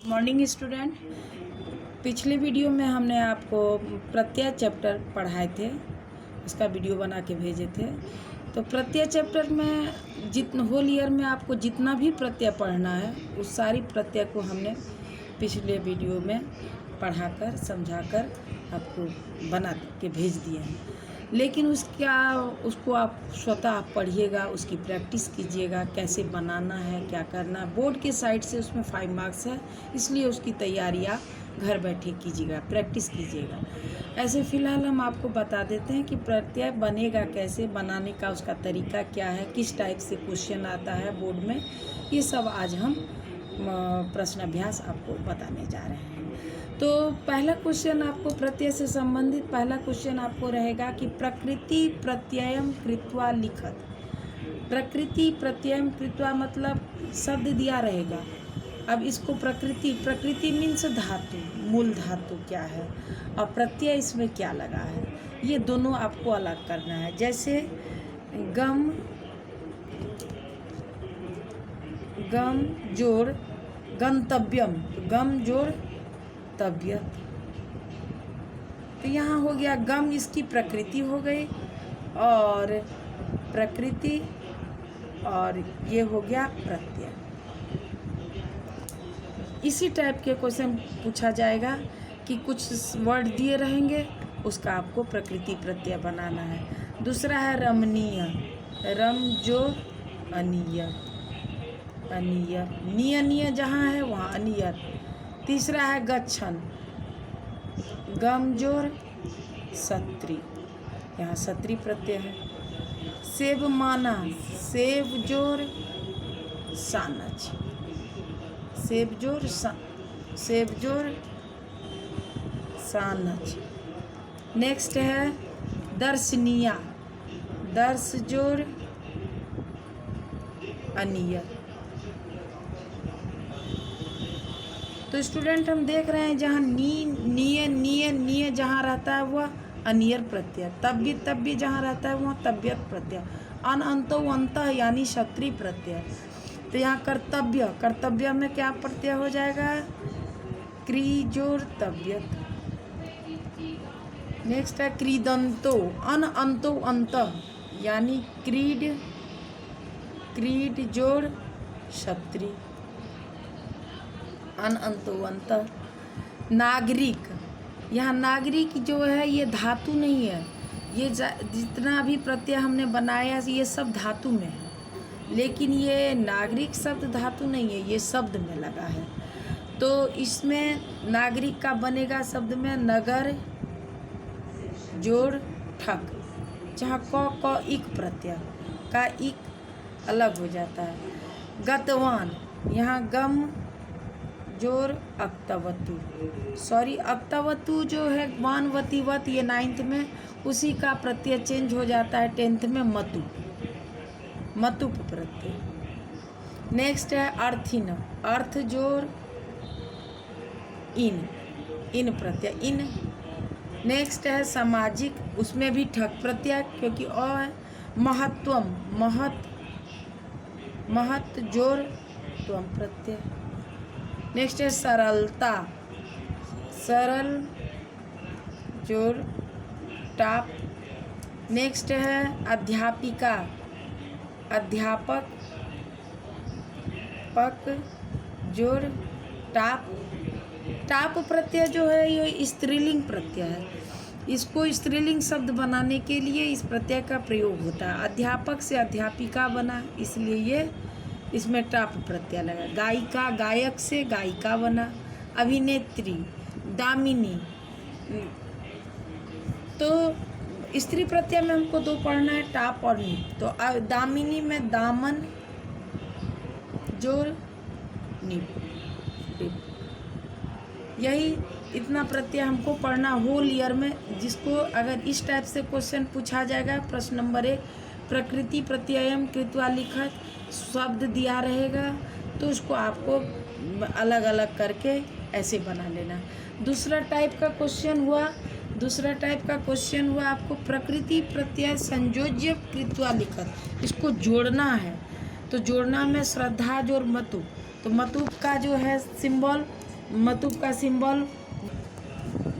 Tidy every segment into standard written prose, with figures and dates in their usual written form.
Morning student. पिछले video में हमने आपको प्रत्यय चैप्टर पढ़ाए थे, उसका वीडियो बना के भेजे थे। तो प्रत्यय चैप्टर में होल ईयर में आपको जितना भी प्रत्यय पढ़ना है उस सारी प्रत्यय को हमने पिछले वीडियो में पढ़ाकर समझाकर आपको बना के भेज दिए हैं। लेकिन उसको आप स्वतः आप पढ़िएगा, उसकी प्रैक्टिस कीजिएगा, कैसे बनाना है, क्या करना है। बोर्ड के साइड से उसमें 5 मार्क्स है, इसलिए उसकी तैयारी आप घर बैठे कीजिएगा, प्रैक्टिस कीजिएगा। ऐसे फ़िलहाल हम आपको बता देते हैं कि प्रत्यय बनेगा कैसे, बनाने का उसका तरीका क्या है, किस टाइप से क्वेश्चन आता है बोर्ड में, ये सब आज हम प्रश्न अभ्यास आपको बताने जा रहे हैं। तो पहला क्वेश्चन आपको प्रत्यय से संबंधित पहला क्वेश्चन आपको रहेगा कि प्रकृति प्रत्ययम कृत्वा लिखत। प्रकृति प्रत्ययम कृत्वा मतलब शब्द दिया रहेगा। अब इसको प्रकृति मीन्स धातु, मूल धातु क्या है और प्रत्यय इसमें क्या लगा है, ये दोनों आपको अलग करना है। जैसे गम जोड़ गंतव्यम, गम जोड़ तबियत। तो यहाँ हो गया गम, इसकी प्रकृति हो गई और प्रकृति, और ये हो गया प्रत्यय। इसी टाइप के क्वेश्चन पूछा जाएगा कि कुछ वर्ड दिए रहेंगे, उसका आपको प्रकृति प्रत्यय बनाना है। दूसरा है रमणीय, रम जो अनियर, अनियर, निय जहाँ है वहाँ अनियर। तीसरा है गच्छन, गमजोर सत्री, यहाँ सत्री प्रत्यय है। सेब माना, सेब जोर सानच, सेब जोर सानच। नेक्स्ट है दर्शनीया, दर्श जोर अनियर। तो स्टूडेंट हम देख रहे हैं जहाँ निय जहाँ रहता है वह अनियर प्रत्यय, तब्य जहाँ रहता है वह तबियत प्रत्यय, अंतो अंतः यानी क्षत्रिय प्रत्यय। तो यहाँ कर्तव्य में क्या प्रत्यय हो जाएगा, क्रीजोर तबियत। नेक्स्ट है क्रीदंतो, अंतो अंतः यानी क्रीड जोड़ क्षत्रिय, अंतो अंतः। नागरिक, यहाँ नागरिक जो है ये धातु नहीं है, ये जितना भी प्रत्यय हमने बनाया ये सब धातु में है, लेकिन ये नागरिक शब्द धातु नहीं है, ये शब्द में लगा है। तो इसमें नागरिक का बनेगा शब्द में नगर जोड़ ठक, जहाँ क इक प्रत्यय का इक अलग हो जाता है। गतवान, यहाँ गम जोर अक्तवतु, अक्तवतु जो है वानवती वत, ये 9th में, उसी का प्रत्यय चेंज हो जाता है 10th में मतुप प्रत्यय। नेक्स्ट है अर्थिन, अर्थ जोर इन प्रत्यय इन। नेक्स्ट है सामाजिक, उसमें भी ठक प्रत्यय क्योंकि अ है। महत्वम, महत जोर त्वम प्रत्यय। नेक्स्ट है सरलता, सरल जोड़ टाप। नेक्स्ट है अध्यापिका, अध्यापक पक जोड़ टाप प्रत्यय जो है ये स्त्रीलिंग प्रत्यय है, इसको स्त्रीलिंग शब्द बनाने के लिए इस प्रत्यय का प्रयोग होता है। अध्यापक से अध्यापिका बना, इसलिए ये इसमें टाप प्रत्यय लगा। गायिका, गायक से गायिका बना। अभिनेत्री, दामिनी। तो स्त्री प्रत्यय में हमको 2 पढ़ना है, टाप और नी। तो दामिनी में दामन जोर नीप, यही इतना प्रत्यय हमको पढ़ना होल ईयर में, जिसको अगर इस टाइप से क्वेश्चन पूछा जाएगा। प्रश्न नंबर 1, प्रकृति प्रत्ययम कृत्वा लिखत, शब्द दिया रहेगा तो उसको आपको अलग अलग करके ऐसे बना लेना। दूसरा टाइप का क्वेश्चन हुआ आपको प्रकृति प्रत्यय संयोज्य कृत्वा लिखत, इसको जोड़ना है। तो जोड़ना में श्रद्धा जोड़ मतु, तो मतु का जो है सिंबल मतुब का सिंबल।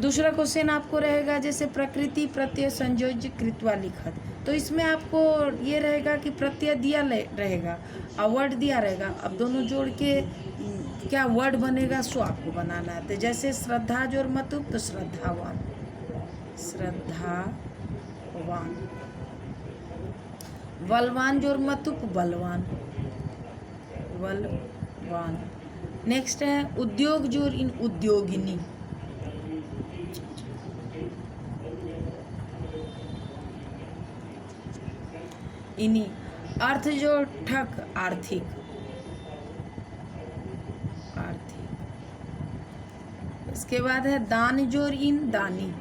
दूसरा क्वेश्चन आपको रहेगा जैसे प्रकृति प्रत्यय संयोज्य कृत्वा लिखत, तो इसमें आपको ये रहेगा कि प्रत्यय दिया रहेगा और वर्ड दिया रहेगा। अब दोनों जोड़ के क्या वर्ड बनेगा सो आपको बनाना है। तो जैसे श्रद्धा जोड़ मतुब तो श्रद्धावान, श्रद्धावान। बलवान जोड़ मतुब बलवान, बलवान। नेक्स्ट है उद्योग जोड़ इन उद्योगिनी, इन्हीं। अर्थ जोड़ ठक आर्थिक, आर्थिक। इसके बाद है दान जोड़ इन दानी।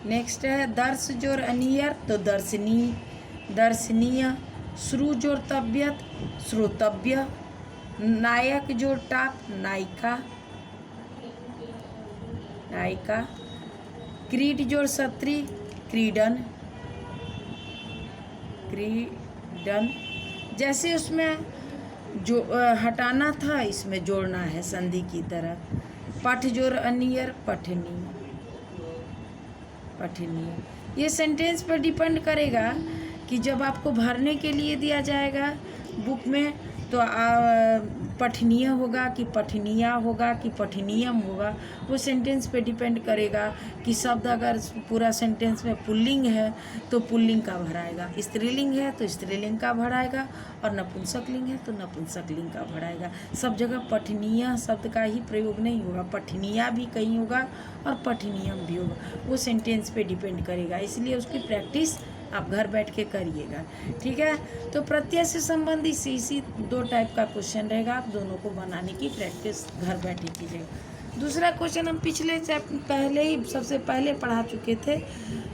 नेक्स्ट है दर्श जोड़ अनियर तो दर्शनीय, दर्शनीय। श्रु जोड़ तबियत श्रोतव्य। नायक जोड़ टाप नायिका, नायिका। क्रीड जोड़ क्षत्रिय क्रीडन, क्रीडन। जैसे उसमें जो हटाना था इसमें जोड़ना है संधि की तरह। पठ जोड़ अनियर पठनीय, पठनीय। ये सेंटेंस पर डिपेंड करेगा कि जब आपको भरने के लिए दिया जाएगा बुक में तो पठनीय होगा कि पठनीया होगा कि पठनीयम होगा, वो सेंटेंस पे डिपेंड करेगा कि शब्द अगर पूरा सेंटेंस में पुल्लिंग है तो पुल्लिंग का भराएगा, स्त्रीलिंग है तो स्त्रीलिंग का भराएगा और नपुंसकलिंग है तो नपुंसकलिंग का भराएगा। सब जगह पठनीय शब्द का ही प्रयोग नहीं होगा, पठनीया भी कहीं होगा और पठनीयम भी होगा, वो सेंटेंस पे डिपेंड करेगा। इसलिए उसकी प्रैक्टिस आप घर बैठ के करिएगा, ठीक है। तो प्रत्यय से संबंधित इसी दो टाइप का क्वेश्चन रहेगा, आप दोनों को बनाने की प्रैक्टिस घर बैठे कीजिएगा। दूसरा क्वेश्चन हम पहले ही सबसे पहले पढ़ा चुके थे,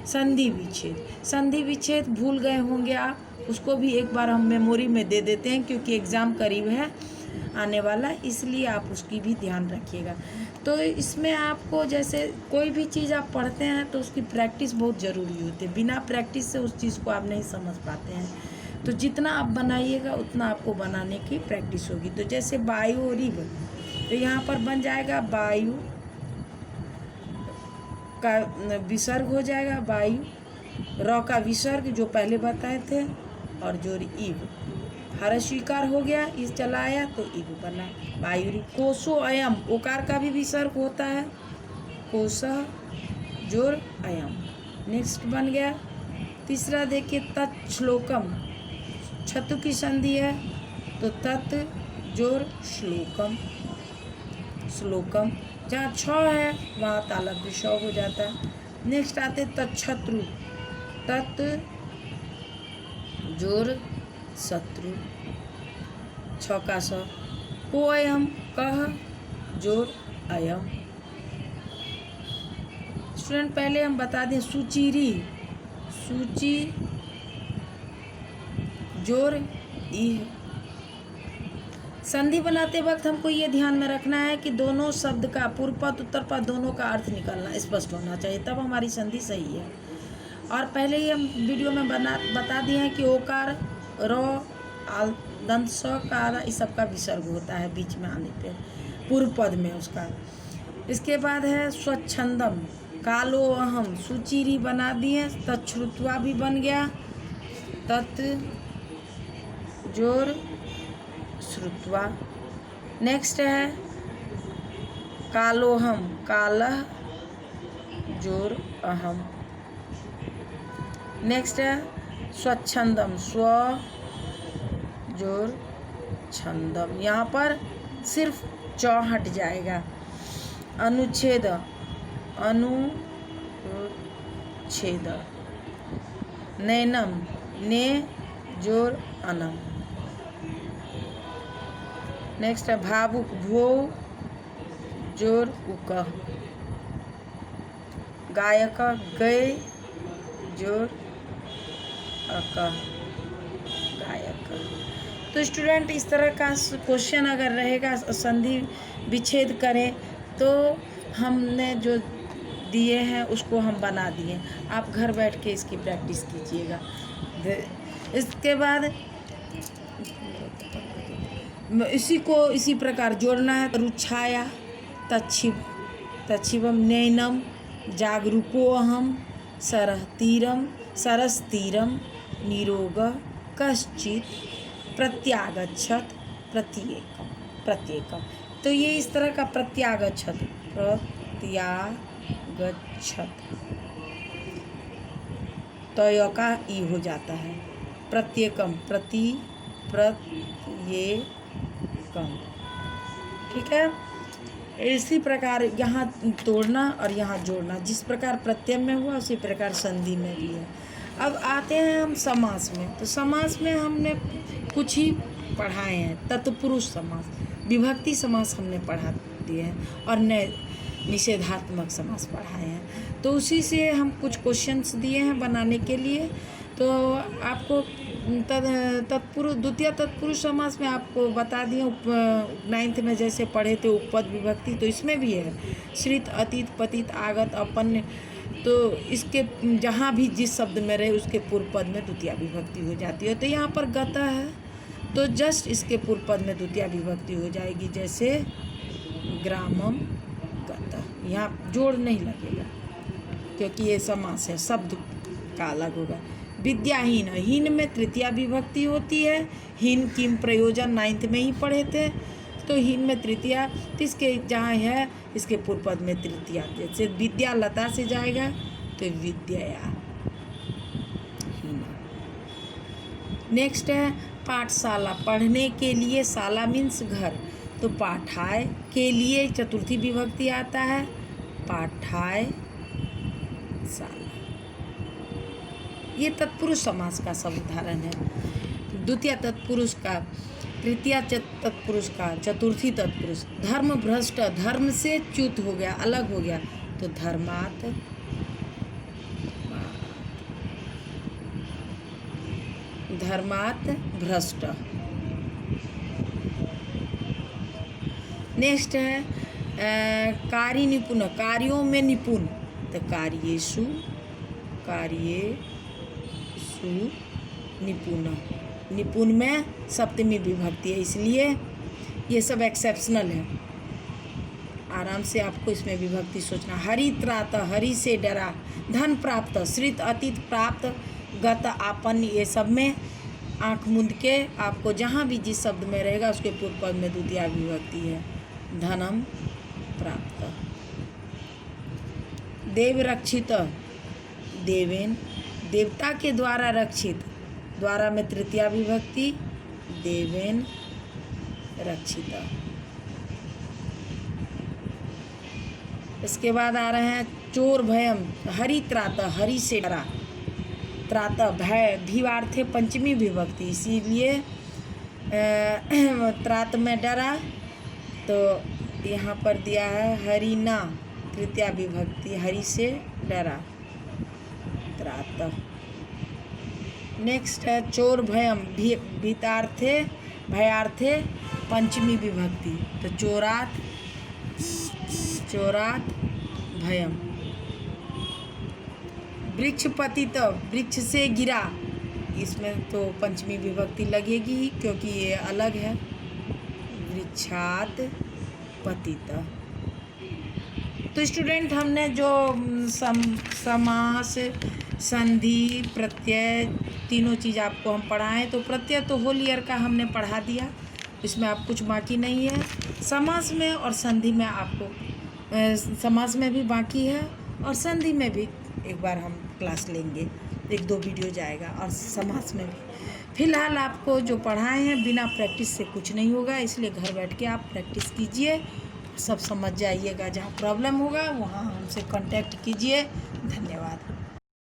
संधि विच्छेद। संधि विच्छेद भूल गए होंगे आप, उसको भी एक बार हम मेमोरी में दे देते हैं क्योंकि एग्ज़ाम करीब है आने वाला, इसलिए आप उसकी भी ध्यान रखिएगा। तो इसमें आपको जैसे कोई भी चीज़ आप पढ़ते हैं तो उसकी प्रैक्टिस बहुत ज़रूरी होती है, बिना प्रैक्टिस से उस चीज़ को आप नहीं समझ पाते हैं। तो जितना आप बनाइएगा उतना आपको बनाने की प्रैक्टिस होगी। तो जैसे वायु और रिब, तो यहाँ पर बन जाएगा वायु का विसर्ग हो जाएगा वायु, र का विसर्ग जो पहले बताए थे और जो इब, हर स्वीकार हो गया, इस चला आया तो इब बना वायुरी। कोसो अयम, ओकार का भी विसर्ग होता है, कोसह जोर अयम। नेक्स्ट बन गया तीसरा, देखिए तत् श्लोकम, छतु की संधि है तो तत् जोर श्लोकम, श्लोकम। जहाँ छ है वहाँ तालव्य श हो जाता है। नेक्स्ट आते तत्शत्रु, तत् जोर शत्रु, छ का स। को अयम, कह जोर अयम। स्टूडेंट पहले हम बता दें सुचिरी, सूची जोर ई। संधि बनाते वक्त हमको ये ध्यान में रखना है कि दोनों शब्द का पूर्व पद उत्तर पद दोनों का अर्थ निकलना स्पष्ट होना चाहिए, तब हमारी संधि सही है। और पहले ही हम वीडियो में बता दिए हैं कि ओकार, रो, दंत, स का आधा इस सब का विसर्ग होता है बीच में आने पे पूर्व पद में उसका। इसके बाद है स्वच्छंदम, कालो अहम, सुचिरी बना दिए, तच्छ्रुत्वा भी बन गया, तत् जोर श्रुत्वा। नेक्स्ट है कालोहम, कालह जोर अहम। नेक्स्ट है स्वच्छंदम, स्व जोर छंदम, यहाँ पर सिर्फ च हट जाएगा। अनुच्छेद, अनुच्छेद। नैनम, ने जोर अनम। नेक्स्ट है भावुक, भो जोर उक। गायक, गए जोर अक, गायक। तो स्टूडेंट इस तरह का क्वेश्चन अगर रहेगा संधि विच्छेद करें तो हमने जो दिए हैं उसको हम बना दिए, आप घर बैठ के इसकी प्रैक्टिस कीजिएगा। इसके बाद इसी को इसी प्रकार जोड़ना है। रुच्छाया तच्छिवम नैनम जागरूकोऽहम सरस्तीरम निरोग कश्चित प्रत्यागच्छत प्रत्येकम। तो ये इस तरह का प्रत्यागच्छत तो य का ई हो जाता है। प्रत्येकम प्रत्येकम, ठीक है। इसी प्रकार यहाँ तोड़ना और यहाँ जोड़ना, जिस प्रकार प्रत्यय में हुआ उसी प्रकार संधि में भी है। अब आते हैं हम समास में। तो समास में हमने कुछ ही पढ़ाए हैं। तत्पुरुष समास, विभक्ति समास हमने पढ़ा दिए हैं और निषेधात्मक समास पढ़ाए हैं। तो उसी से हम कुछ क्वेश्चंस दिए हैं बनाने के लिए। तो आपको द्वितीय तत्पुरुष समास में आपको बता दिए 9th में जैसे पढ़े थे उपपद विभक्ति, तो इसमें भी है श्रित अतीत पतित आगत अपन्य। तो इसके जहाँ भी जिस शब्द में रहे उसके पूर्व पद में द्वितीय विभक्ति हो जाती है। तो यहाँ पर गता है तो जस्ट इसके पूर्व पद में द्वितीय विभक्ति हो जाएगी, जैसे ग्रामम गता। यहाँ जोड़ नहीं लगेगा क्योंकि ये समास है, शब्द का अलग होगा। विद्याहीन, हीन में तृतीया विभक्ति होती है। हीन किम प्रयोजन 9th में ही पढ़े थे। तो हीन में तृतीया, इसके जहाँ है इसके पूर्व पद में तृतीया, जैसे विद्या लता से जाएगा तो विद्या। नेक्स्ट है पाठशाला, पढ़ने के लिए, शाला मीन्स घर। तो पाठाय के लिए चतुर्थी विभक्ति आता है, पाठाय शाला। ये तत्पुरुष समास का सब उदाहरण है। द्वितीय तत्पुरुष का, तृतीय तत्पुरुष का, चतुर्थी तत्पुरुष। धर्म भ्रष्ट, धर्म से च्युत हो गया, अलग हो गया, तो धर्मात् भ्रष्ट। नेक्स्ट है कार्य निपुण, कार्यों में निपुण। तो कार्येषु निपुण, निपुण में सप्तमी विभक्ति है, इसलिए ये सब एक्सेप्शनल है। आराम से आपको इसमें विभक्ति सोचना। हरि त्रात, हरि से डरा। धन प्राप्त, श्रित अतीत प्राप्त, गत आपन, ये सब में आँख मूंद के आपको जहाँ भी जिस शब्द में रहेगा उसके पूर्व पद में द्वितीय विभक्ति है। धनम प्राप्त। देव रक्षित, देवेन, देवता के द्वारा रक्षित, द्वारा में तृतीया विभक्ति, देवेन रक्षित। इसके बाद आ रहे हैं चोर भयम, हरि त्रात, हरि से डरा। त्रात भय, भीवार्थे पंचमी विभक्ति, इसीलिए त्रात में डरा। तो यहाँ पर दिया है हरिना, तृतीया विभक्ति, हरि से डरा, त्रात। नेक्स्ट है चोर भयम, भीतार्थे भयार्थे पंचमी विभक्ति, तो चोरात भयम। वृक्ष पतित, वृक्ष से गिरा, इसमें तो पंचमी विभक्ति लगेगी क्योंकि ये अलग है। वृक्षात पतित। तो स्टूडेंट हमने जो समास, संधि, प्रत्यय, तीनों चीज़ आपको हम पढ़ाएं। तो प्रत्यय तो होल ईयर का हमने पढ़ा दिया, इसमें आप कुछ बाकी नहीं है। समास में और संधि में आपको, समास में भी बाकी है और संधि में भी एक बार हम क्लास लेंगे, 1-2 वीडियो जाएगा, और समास में भी। फिलहाल आपको जो पढ़ाए हैं बिना प्रैक्टिस से कुछ नहीं होगा, इसलिए घर बैठ के आप प्रैक्टिस कीजिए, सब समझ जाइएगा। जहाँ प्रॉब्लम होगा वहाँ हमसे कांटेक्ट कीजिए। धन्यवाद।